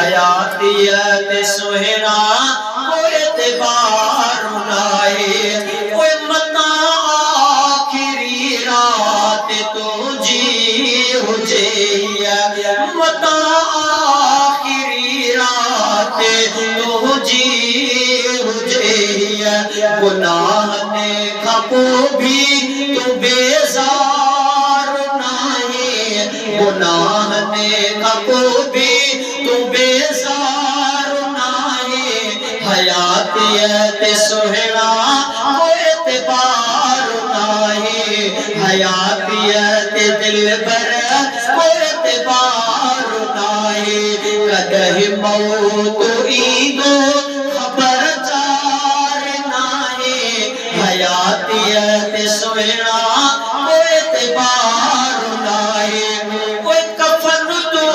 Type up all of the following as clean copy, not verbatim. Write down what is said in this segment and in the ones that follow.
हयातियत सुहिणा कोई एतबार नाहे कोई मता आखिरी रात तुझी हुजे मता आखिरी रात तुझी हुजे गुनाह ने खपो भी तू बेजार नाहे गुनाह ने खपो भी तू बेजार नाहे हयातियत सुहिणा कोई एतबार नाहे हयातियत दिलबर कोई एतबार नाहे कदहि मौत ईंदो खबरदार नाहे हयातियत सुहिणा कोई एतबार नाहे कोई कफन तो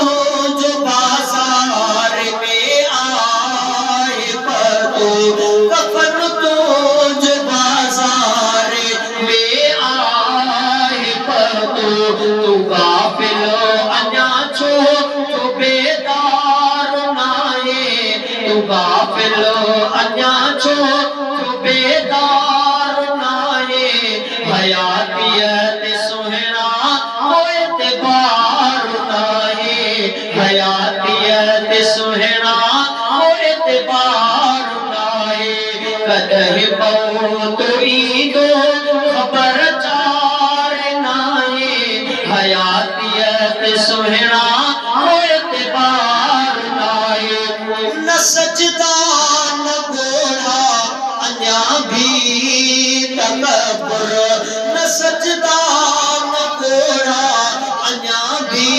जो बाजार में आए पतो कफन तो जो बाजार में आए पतो तू गाफिल अन्या छो तो बेदार नाहे तू गाफिल अन्या छो तो बेदार नाहे हयातियत सुहिणा कोई एतबार नाहे हयातियत सुहिणा कोई एतबार नाहे कदहि मौत ईंदो खबरदार नाहे हयातियत सुहिणा कोई एतबार नाहे न सजदा न घोड़ा अन्या भी तकब्बुर न सजदा न घोड़ा अन्या भी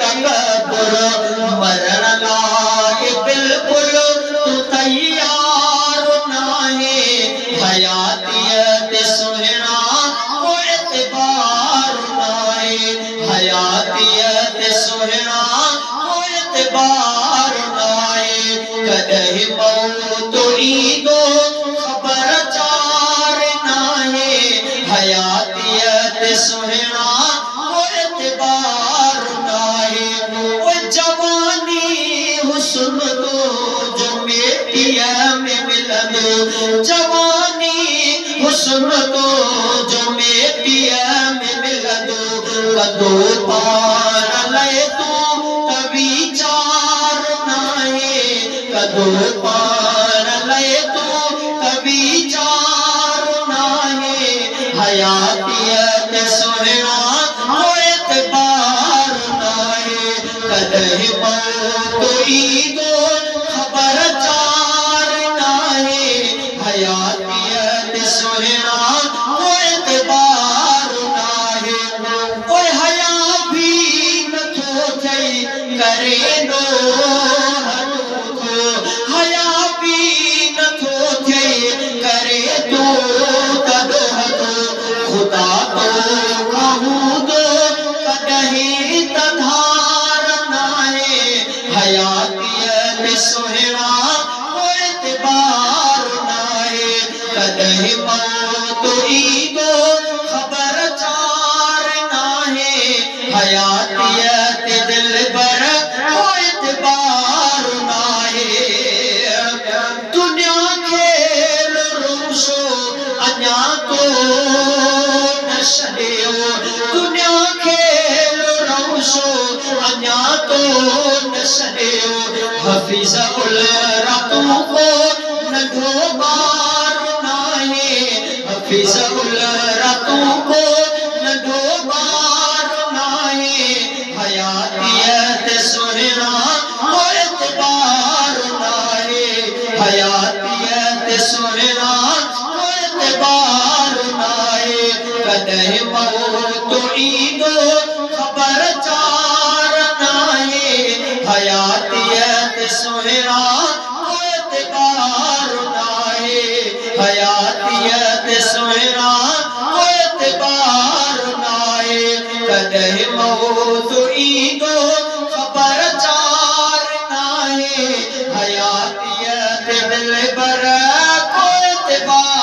तकब्बुर मरण लाए बिल्कुल तू तैयार नाहे हयातियत सुहिणा कोई एतबार नाहे हयातियत सुहिणा कोई एतबार नाहे कदहि मौत ईंदो खबरदार नाहे हयातियत सुहिणा कोई एतबार नाहे ओ जवानी हुस्न तो जो मेटिया में मिलंदो जवानी हुस्न तो जो मेटिया में मिलंदो कदो पार लय तू कभी चार नाहे कदो पार लय तू कभी चार नाहे हयातियत सुहिणा कोई एतबार नाहे कदहि मौत ईंदो खबरदार नाहे हयातियत सुहिणा कोई एतबार नाहे कोई हया भी नथो थई करे नो हया भी नथो थई करे तो कदो खुदा तो कहूं दो कदहि तधार नाहे हयातियत सुहिणा कोई एतबार नाहे कदहि मौत ईंदो खबरदार नाहे हयातियत दिलबर कोई एतबार नाहे दुनिया खेल रोशो अन्या तो न छॾियो दुनिया खेल रोशो अन्या तो न छॾियो हफ़ीज़ उल रातों को नंढो ॿार नाहे हफ़ीज़ उल रातों को नंढो ॿार नाहे हयातियत सुहिणा कोई एतबार नाहे हयातियत सुहिणा कोई एतबार नाहे कदहि मौत ईंदो खबरदार नाहे हयातियत सुहिणा कोई एतबार नाहे हयातियत सुहिणा कोई एतबार नाहे कदहि मौत ईंदो खबरदार नाहे हयातियत दिलबर कोई एतबार